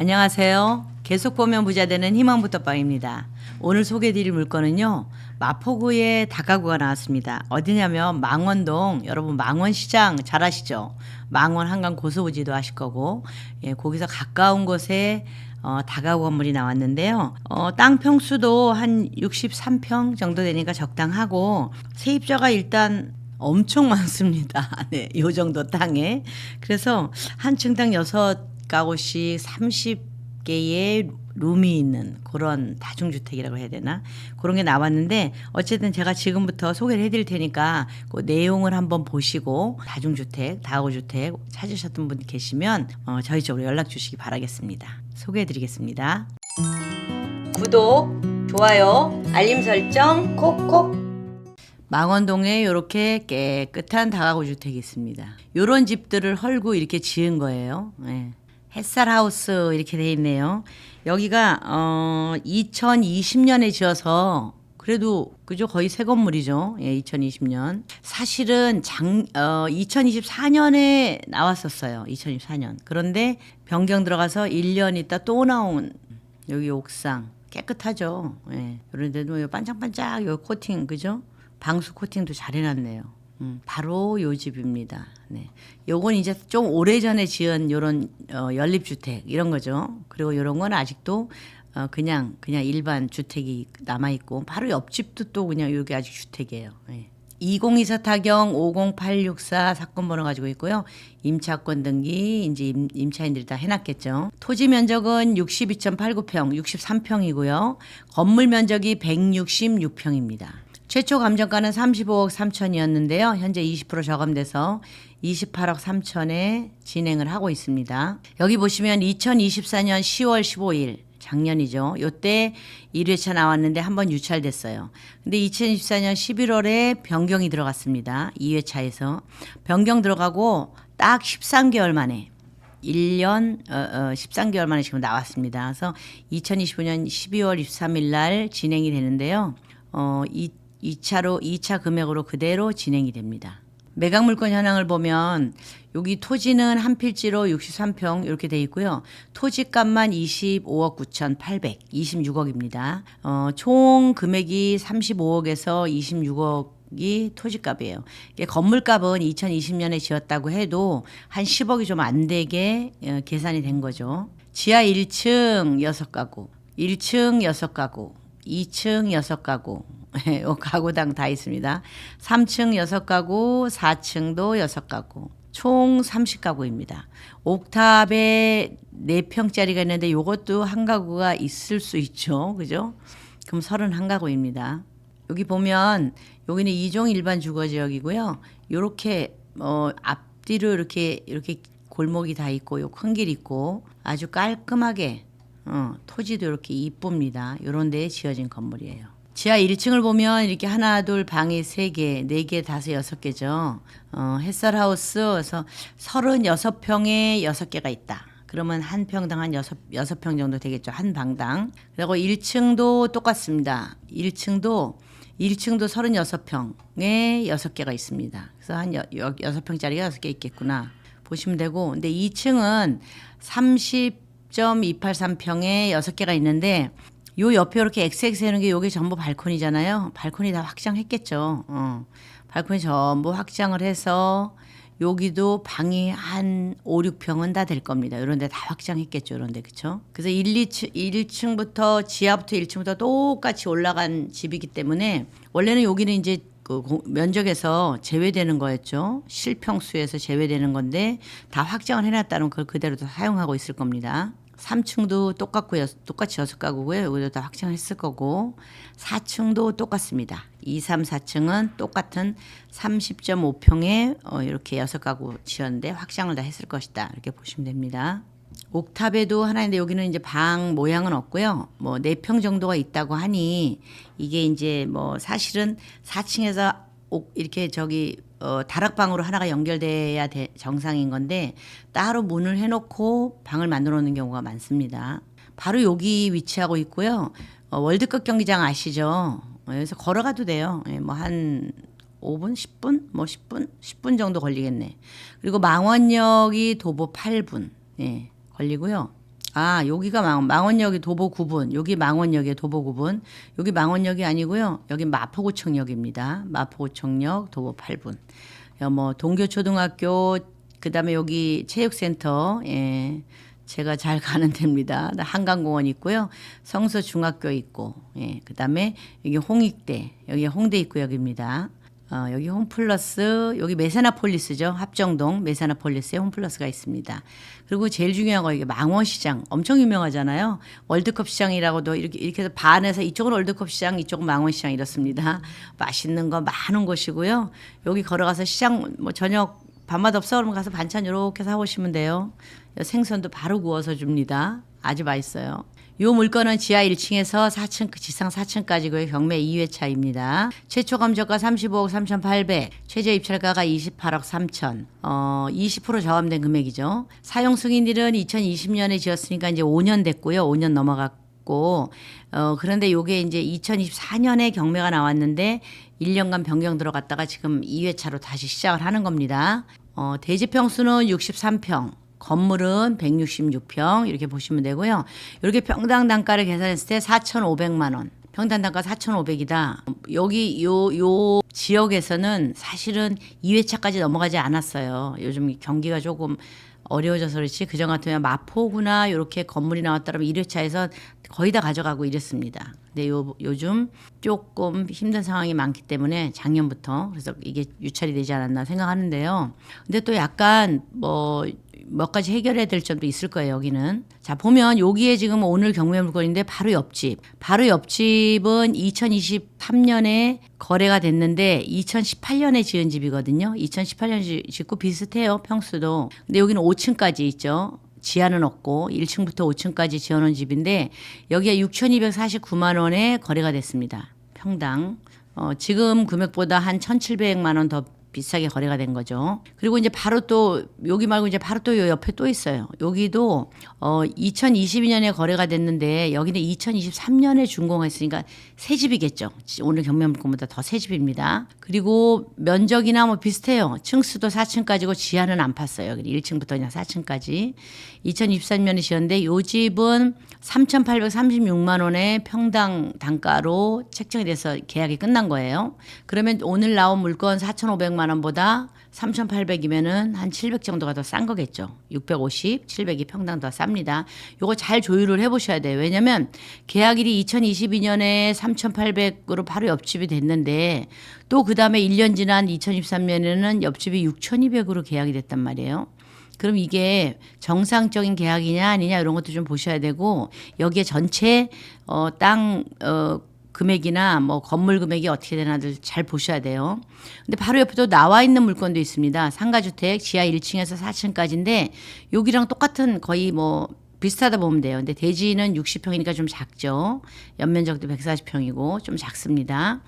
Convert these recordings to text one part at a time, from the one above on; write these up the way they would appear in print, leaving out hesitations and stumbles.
안녕하세요. 계속 보면 부자 되는 희망부터빵입니다. 오늘 소개해드릴 물건은요. 마포구에 다가구가 나왔습니다. 어디냐면 망원동, 여러분 망원시장 잘 아시죠? 망원 한강 고수부지도 아실 거고, 예, 거기서 가까운 곳에 다가구 건물이 나왔는데요. 땅 평수도 한 63평 정도 되니까 적당하고 세입자가 일단 엄청 많습니다. 네, 요 정도 땅에. 그래서 한 층당 6가구씩 30개의 룸이 있는 그런 다중주택이라고 해야 되나? 그런 게 나왔는데 어쨌든 제가 지금부터 소개를 해드릴 테니까 그 내용을 한번 보시고 다중주택, 다가구주택 찾으셨던 분 계시면 저희 쪽으로 연락 주시기 바라겠습니다. 소개해드리겠습니다. 구독, 좋아요, 알림 설정 콕콕. 망원동에 이렇게 깨끗한 다가구 주택이 있습니다. 이런 집들을 헐고 이렇게 지은 거예요. 네. 햇살 하우스 이렇게 돼 있네요. 여기가 2020년에 지어서 그래도 그죠, 거의 새 건물이죠. 예, 2020년. 사실은 2024년에 나왔었어요. 2024년. 그런데 변경 들어가서 1년 있다 또 나온 여기 옥상 깨끗하죠. 예. 그런데도 반짝반짝 요 코팅 그죠? 방수 코팅도 잘 해놨네요. 바로 요 집입니다. 네. 요건 이제 좀 오래전에 지은 요런 연립주택 이런 거죠. 그리고 요런 건 아직도 그냥 일반 주택이 남아있고 바로 옆집도 또 그냥 여기 아직 주택이에요. 네. 2024 타경 50864 사건 번호 가지고 있고요. 임차권 등기 이제 임차인들이 다 해놨겠죠. 토지 면적은 62.89평, 63평이고요. 건물 면적이 166평입니다. 최초 감정가는 35억 3천이었는데요. 현재 20% 저감돼서 28억 3천에 진행을 하고 있습니다. 여기 보시면 2024년 10월 15일 작년이죠. 요때 1회차 나왔는데 한번 유찰됐어요. 근데 2024년 11월에 변경이 들어갔습니다. 2회차에서 변경 들어가고 딱 13개월 만에 1년 13개월 만에 지금 나왔습니다. 그래서 2025년 12월 23일 날 진행이 되는데요. 2차 금액으로 그대로 진행이 됩니다. 매각 물건 현황을 보면 여기 토지는 한 필지로 63평 이렇게 돼 있고요. 토지값만 25억 9,800, 26억입니다. 총 금액이 35억에서 26억이 토지값이에요. 이게 건물값은 2020년에 지었다고 해도 한 10억이 좀 안 되게 계산이 된 거죠. 지하 1층 6가구, 1층 6가구, 2층 6가구, 가구당 다 있습니다. 3층 6가구, 4층도 6가구, 총 30가구입니다. 옥탑에 4평짜리가 있는데 이것도 한 가구가 있을 수 있죠. 그죠? 그럼 31가구입니다. 여기 보면 여기는 2종 일반 주거지역이고요. 요렇게 앞뒤로 이렇게 골목이 다 있고 요 큰 길 있고 아주 깔끔하게 토지도 이렇게 이쁩니다. 요런 데에 지어진 건물이에요. 지하 1층을 보면 이렇게 하나, 둘, 방이 3개, 4개, 5, 6개죠. 햇살 하우스에서 36평에 6개가 있다. 그러면 한 평당 한 6평 정도 되겠죠. 한 방당. 그리고 1층도 똑같습니다. 1층도 36평에 6개가 있습니다. 그래서 한 6평짜리가 6개 있겠구나. 보시면 되고. 근데 2층은 30.283평에 6개가 있는데 요 옆에 이렇게 XX 해놓은 게 요게 전부 발코니잖아요. 발코니 다 확장했겠죠. 발코니 전부 확장을 해서 여기도 방이 한 5, 6평은 다 될 겁니다. 이런 데 다 확장했겠죠. 이런 데 그쵸? 그래서 1층부터 지하부터 1층부터 똑같이 올라간 집이기 때문에 원래는 여기는 이제 그 면적에서 제외되는 거였죠. 실평수에서 제외되는 건데 다 확장을 해놨다는 걸 그대로 다 사용하고 있을 겁니다. 3층도 똑같고요. 똑같이 6가구고요. 여기도 다 확장했을 거고 4층도 똑같습니다. 2, 3, 4층은 똑같은 30.5평에 이렇게 6가구 지었는데 확장을 다 했을 것이다. 이렇게 보시면 됩니다. 옥탑에도 하나 있는데 여기는 이제 방 모양은 없고요. 뭐 4평 정도가 있다고 하니 이게 이제 뭐 사실은 4층에서 이렇게 다락방으로 하나가 연결돼야 정상인 건데 따로 문을 해놓고 방을 만들어 놓는 경우가 많습니다. 바로 여기 위치하고 있고요. 월드컵 경기장 아시죠? 여기서 걸어가도 돼요. 뭐 한 5분, 10분? 뭐 10분 정도 걸리겠네. 그리고 망원역이 도보 8분 걸리고요. 아, 여기가 망원역이 도보 9분. 여기 망원역에 도보 9분. 여기 망원역이 아니고요. 여기 마포구청역입니다. 마포구청역 도보 8분. 뭐 동교초등학교 그다음에 여기 체육센터 예. 제가 잘 가는 데입니다. 한강공원 있고요. 성서중학교 있고 예. 그다음에 여기 홍익대 여기 홍대 입구역입니다. 여기 홈플러스, 여기 메사나폴리스죠. 합정동 메사나폴리스에 홈플러스가 있습니다. 그리고 제일 중요한 거 이게 망원시장 엄청 유명하잖아요. 월드컵 시장이라고도 이렇게 해서 반에서 이쪽은 월드컵 시장, 이쪽은 망원시장 이렇습니다. 맛있는 거 많은 곳이고요. 여기 걸어가서 시장 뭐 저녁 밥맛 없어 그러면 가서 반찬 이렇게 사오시면 돼요. 생선도 바로 구워서 줍니다. 아주 맛있어요. 요 물건은 지하 1층에서 4층, 지상 4층까지고요. 경매 2회차입니다. 최초 감정가 35억 3,800, 최저 입찰가가 28억 3천. 20% 저감된 금액이죠. 사용 승인일은 2020년에 지었으니까 이제 5년 됐고요. 5년 넘어갔고. 그런데 요게 이제 2024년에 경매가 나왔는데 1년간 변경 들어갔다가 지금 2회차로 다시 시작을 하는 겁니다. 대지 평수는 63평. 건물은 166평 이렇게 보시면 되고요. 이렇게 평당 단가를 계산했을 때 4,500만 원. 평당 단가 4,500이다. 여기 요 지역에서는 사실은 2회차까지 넘어가지 않았어요. 요즘 경기가 조금 어려워져서 그렇지 그전 같으면 마포구나 이렇게 건물이 나왔다면 1회차에서 거의 다 가져가고 이랬습니다. 근데 요즘 조금 힘든 상황이 많기 때문에 작년부터 그래서 이게 유찰이 되지 않았나 생각하는데요. 근데 또 약간 몇 가지 해결해야 될 점도 있을 거예요, 여기는. 자, 보면 여기에 지금 오늘 경매 물건인데 바로 옆집. 바로 옆집은 2023년에 거래가 됐는데 2018년에 지은 집이거든요. 2018년에 짓고 비슷해요, 평수도. 근데 여기는 5층까지 있죠. 지하는 없고 1층부터 5층까지 지어놓은 집인데 여기에 6,249만 원에 거래가 됐습니다. 평당. 지금 금액보다 한 1,700만 원 더 비싸게 거래가 된 거죠. 그리고 이제 바로 또 여기 말고 이제 바로 또 요 옆에 또 있어요. 여기도 2022년에 거래가 됐는데 여기는 2023년에 준공했으니까 새 집이겠죠. 오늘 경매 물건보다 더 새 집입니다. 그리고 면적이나 뭐 비슷해요. 층수도 4층까지고 지하는 안 팠어요. 1층부터 그냥 4층까지. 2023년에 지었는데 요 집은 3,836만 원의 평당 단가로 책정이 돼서 계약이 끝난 거예요. 그러면 오늘 나온 물건 4,500만 원보다 3,800이면은 한 700 정도가 더 싼 거겠죠. 650, 700이 평당 더 쌉니다. 요거 잘 조율을 해보셔야 돼요. 왜냐면 계약일이 2022년에 3,800으로 바로 옆집이 됐는데 또 그 다음에 1년 지난 2023년에는 옆집이 6,200으로 계약이 됐단 말이에요. 그럼 이게 정상적인 계약이냐 아니냐 이런 것도 좀 보셔야 되고 여기에 전체 땅 금액이나 뭐 건물 금액이 어떻게 되나들 잘 보셔야 돼요. 근데 바로 옆에도 나와 있는 물건도 있습니다. 상가주택 지하 1층에서 4층까지인데 여기랑 똑같은 거의 뭐 비슷하다 보면 돼요. 근데 대지는 60평이니까 좀 작죠. 연면적도 140평이고 좀 작습니다.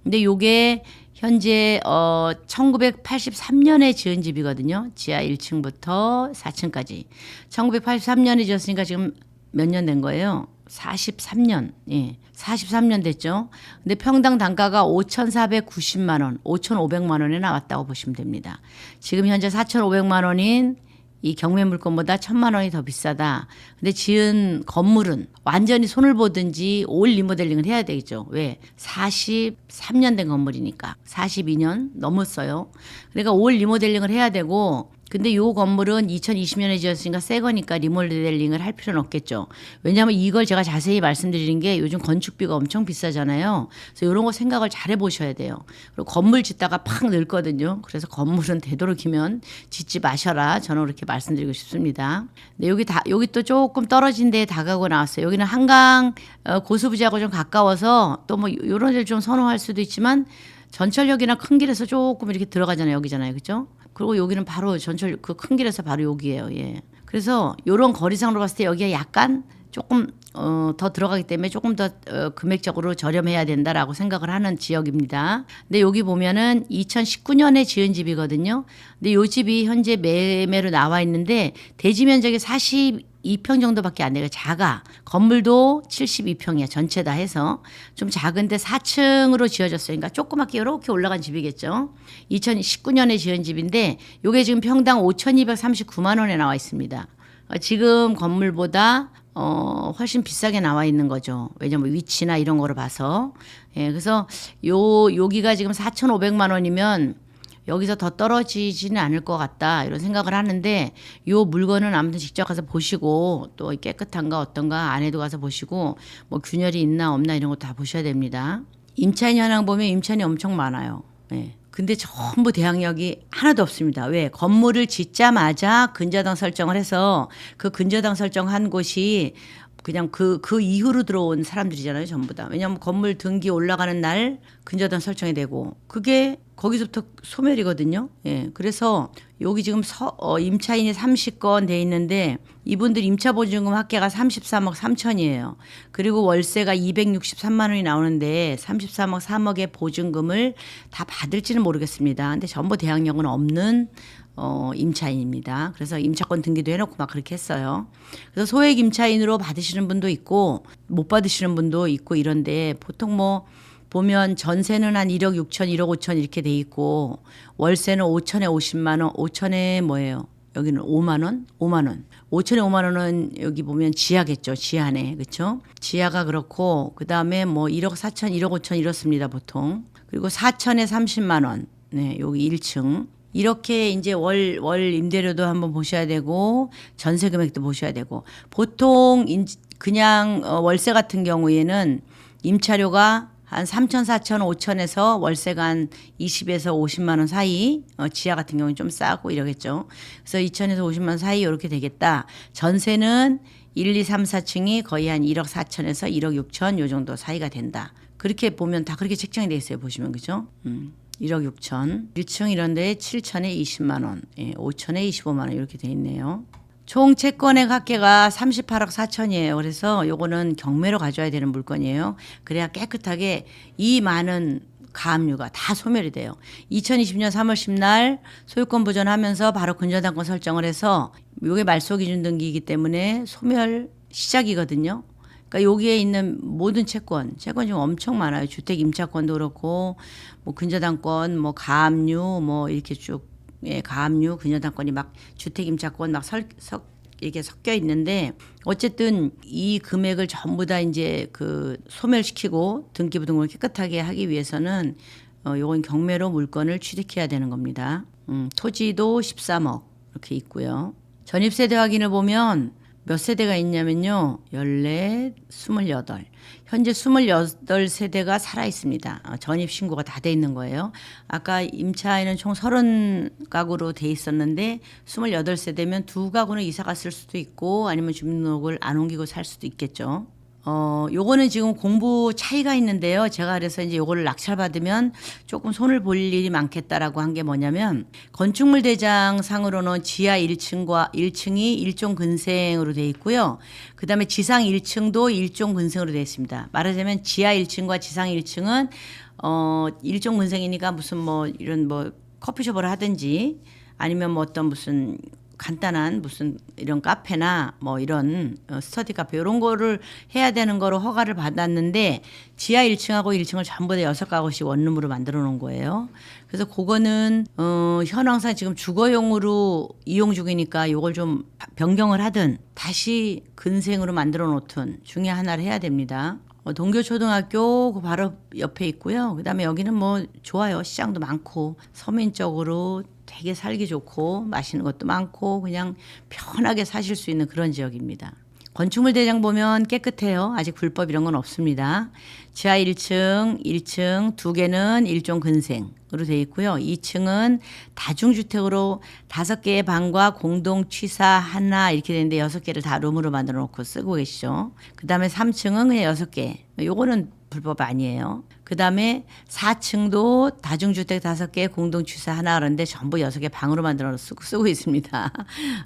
근데 요게 현재 1983년에 지은 집이거든요. 지하 1층부터 4층까지. 1983년에 지었으니까 지금 몇 년 된 거예요? 43년. 예. 43년 됐죠. 근데 평당 단가가 5,490만 원, 5,500만 원에 나왔다고 보시면 됩니다. 지금 현재 4,500만 원인 이 경매 물건보다 1,000만 원이 더 비싸다. 근데 지은 건물은 완전히 손을 보든지 올 리모델링을 해야 되겠죠. 왜? 43년 된 건물이니까. 42년 넘었어요. 그러니까 올 리모델링을 해야 되고 근데 요 건물은 2020년에 지었으니까 새 거니까 리모델링을 할 필요는 없겠죠. 왜냐하면 이걸 제가 자세히 말씀드리는 게 요즘 건축비가 엄청 비싸잖아요. 그래서 이런 거 생각을 잘 해보셔야 돼요. 그리고 건물 짓다가 팍 늙거든요. 그래서 건물은 되도록이면 짓지 마셔라. 저는 그렇게 말씀드리고 싶습니다. 근데 여기 또 조금 떨어진 데에 다가고 나왔어요. 여기는 한강 고수부지하고 좀 가까워서 또 뭐 이런 데를 좀 선호할 수도 있지만 전철역이나 큰 길에서 조금 이렇게 들어가잖아요. 여기잖아요. 그죠? 그리고 여기는 바로 전철 그 큰 길에서 바로 여기예요. 예. 그래서 요런 거리상으로 봤을 때 여기가 약간 조금 더 들어가기 때문에 조금 더 금액적으로 저렴해야 된다라고 생각을 하는 지역입니다. 근데 여기 보면은 2019년에 지은 집이거든요. 근데 요 집이 현재 매매로 나와 있는데 대지 면적이 42평 정도밖에 안 돼요. 작아. 건물도 72평이야. 전체 다 해서. 좀 작은데 4층으로 지어졌어요. 그러니까 조그맣게 이렇게 올라간 집이겠죠. 2019년에 지은 집인데 요게 지금 평당 5,239만 원에 나와 있습니다. 지금 건물보다 훨씬 비싸게 나와 있는 거죠. 왜냐면 위치나 이런 거로 봐서. 예, 그래서 여기가 지금 4,500만 원이면 여기서 더 떨어지지는 않을 것 같다 이런 생각을 하는데 요 물건은 아무튼 직접 가서 보시고 또 깨끗한가 어떤가 안에도 가서 보시고 뭐 균열이 있나 없나 이런 거 다 보셔야 됩니다. 임차인 현황 보면 임차인이 엄청 많아요. 예. 근데 전부 대항력이 하나도 없습니다. 왜? 건물을 짓자마자 근저당 설정을 해서 그 근저당 설정한 곳이 그냥 그 이후로 들어온 사람들이잖아요, 전부 다. 왜냐하면 건물 등기 올라가는 날 근저당 설정이 되고 그게 거기서부터 소멸이거든요. 예. 그래서 여기 지금 임차인이 30건 돼 있는데 이분들 임차보증금 합계가 33억 3천이에요. 그리고 월세가 263만 원이 나오는데 33억 3억의 보증금을 다 받을지는 모르겠습니다. 근데 전부 대항력은 없는 임차인입니다. 그래서 임차권 등기도 해놓고 막 그렇게 했어요. 그래서 소액 임차인으로 받으시는 분도 있고 못 받으시는 분도 있고 이런데 보통 뭐 보면 전세는 한 1억 6천, 1억 5천 이렇게 돼 있고 월세는 5천에 50만 원, 5천에 뭐예요? 여기는 5만 원, 5만 원. 5천에 5만 원은 여기 보면 지하겠죠. 지하네, 그렇죠? 지하가 그렇고 그 다음에 뭐 1억 4천, 1억 5천 이렇습니다 보통. 그리고 4천에 30만 원. 네, 여기 1층. 이렇게 이제 월 임대료도 한번 보셔야 되고 전세 금액도 보셔야 되고 보통 그냥 월세 같은 경우에는 임차료가 한 3천, 4천, 5천에서 월세가 한 20에서 50만 원 사이, 지하 같은 경우는 좀 싸고 이러겠죠. 그래서 2천에서 50만 원 사이 이렇게 되겠다. 전세는 1, 2, 3, 4층이 거의 한 1억 4천에서 1억 6천 요 정도 사이가 된다. 그렇게 보면 다 그렇게 책정이 돼 있어요. 보시면 그죠? 1억 6천. 1층 이런 데에 7천에 20만 원, 5천에 25만 원 이렇게 돼 있네요. 총 채권의 합계가 38억 4천이에요. 그래서 요거는 경매로 가져야 되는 물건이에요. 그래야 깨끗하게 이 많은 가압류가 다 소멸이 돼요. 2020년 3월 10날 소유권 보존하면서 바로 근저당권 설정을 해서 요게 말소 기준 등기이기 때문에 소멸 시작이거든요. 그러니까 여기에 있는 모든 채권 지금 엄청 많아요. 주택 임차권도 그렇고 뭐 근저당권, 뭐 가압류 뭐 이렇게 쭉 가압류, 근저당권이 막 주택 임차권 막 이렇게 섞여 있는데 어쨌든 이 금액을 전부 다 이제 그 소멸시키고 등기부등본을 깨끗하게 하기 위해서는 요건 경매로 물건을 취득해야 되는 겁니다. 토지도 13억 이렇게 있고요. 전입세대 확인을 보면 몇 세대가 있냐면요. 14, 28. 현재 28세대가 살아 있습니다. 전입 신고가 다 돼 있는 거예요. 아까 임차인은 총 30가구로 돼 있었는데 28세대면 2가구는 이사 갔을 수도 있고 아니면 주민등록을 안 옮기고 살 수도 있겠죠. 요거는 지금 공부 차이가 있는데요. 제가 그래서 이제 요거를 낙찰받으면 조금 손을 볼 일이 많겠다라고 한 게 뭐냐면 건축물 대장 상으로는 지하 1층이 일종 근생으로 돼 있고요. 그다음에 지상 1층도 일종 근생으로 돼 있습니다. 말하자면 지하 1층과 지상 1층은 일종 근생이니까 무슨 뭐 이런 뭐 커피숍을 하든지 아니면 뭐 어떤 무슨 간단한 무슨 이런 카페나 뭐 이런 스터디 카페 이런 거를 해야 되는 거로 허가를 받았는데 지하 1층하고 1층을 전부 다 6가구씩 원룸으로 만들어 놓은 거예요. 그래서 그거는 현황상 지금 주거용으로 이용 중이니까 요걸 좀 변경을 하든 다시 근생으로 만들어 놓든 중에 하나를 해야 됩니다. 동교초등학교 그 바로 옆에 있고요. 그다음에 여기는 뭐 좋아요. 시장도 많고 서민적으로 되게 살기 좋고 맛있는 것도 많고 그냥 편하게 사실 수 있는 그런 지역입니다. 건축물 대장 보면 깨끗해요. 아직 불법 이런 건 없습니다. 지하 1층, 1층 2개는 일종 근생으로 되어 있고요. 2층은 다중주택으로 5개의 방과 공동 취사 하나 이렇게 되는데 6개를 다 룸으로 만들어 놓고 쓰고 계시죠. 그다음에 3층은 그냥 6개. 요거는 불법 아니에요. 그다음에 4층도 다중주택 5개 공동 취사 하나 그런데 전부 6개 방으로 만들어 쓰고 있습니다.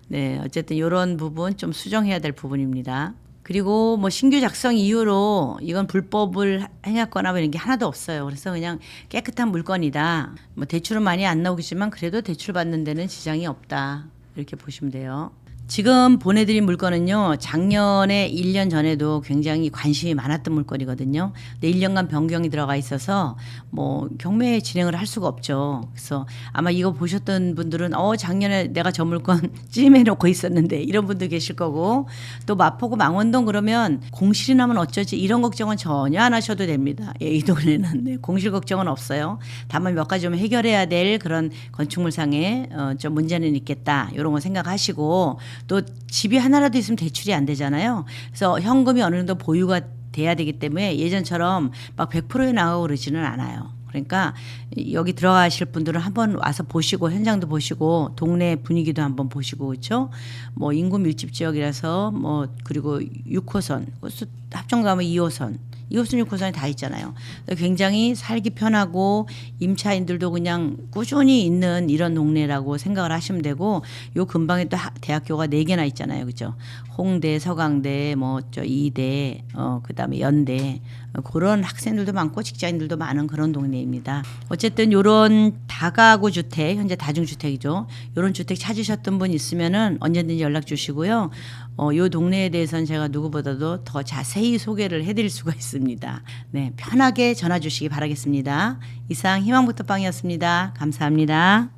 네, 어쨌든 이런 부분 좀 수정해야 될 부분입니다. 그리고 뭐 신규 작성 이후로 이건 불법을 행했거나 뭐 이런 게 하나도 없어요. 그래서 그냥 깨끗한 물건이다. 뭐 대출은 많이 안 나오겠지만 그래도 대출 받는 데는 지장이 없다. 이렇게 보시면 돼요. 지금 보내드린 물건은요, 작년에 1년 전에도 굉장히 관심이 많았던 물건이거든요. 근데 1년간 변경이 들어가 있어서 뭐 경매 진행을 할 수가 없죠. 그래서 아마 이거 보셨던 분들은 작년에 내가 저 물건 찜해놓고 있었는데 이런 분도 계실 거고, 또 마포구 망원동 그러면 공실이 나면 어쩌지 이런 걱정은 전혀 안 하셔도 됩니다. 예, 이 동네는 네, 공실 걱정은 없어요. 다만 몇 가지 좀 해결해야 될 그런 건축물상에 좀 문제는 있겠다 이런 거 생각하시고, 또 집이 하나라도 있으면 대출이 안 되잖아요. 그래서 현금이 어느 정도 보유가 돼야 되기 때문에 예전처럼 막 100%에 나가고 그러지는 않아요. 그러니까 여기 들어가실 분들은 한번 와서 보시고 현장도 보시고 동네 분위기도 한번 보시고, 그렇죠? 뭐 인구 밀집 지역이라서 뭐 그리고 6호선 합정도 하면 2호선 6호선이 다 있잖아요. 굉장히 살기 편하고 임차인들도 그냥 꾸준히 있는 이런 동네라고 생각을 하시면 되고, 요 근방에 또 대학교가 4개나 있잖아요. 그죠? 홍대, 서강대, 뭐 저 이대, 그다음에 연대, 그런 학생들도 많고 직장인들도 많은 그런 동네입니다. 어쨌든 요런 다가구 주택, 현재 다중주택이죠. 요런 주택 찾으셨던 분 있으면은 언제든지 연락 주시고요. 요 동네에 대해서는 제가 누구보다도 더 자세히 소개를 해드릴 수가 있습니다. 네, 편하게 전화 주시기 바라겠습니다. 이상 희망부터빵이었습니다. 감사합니다.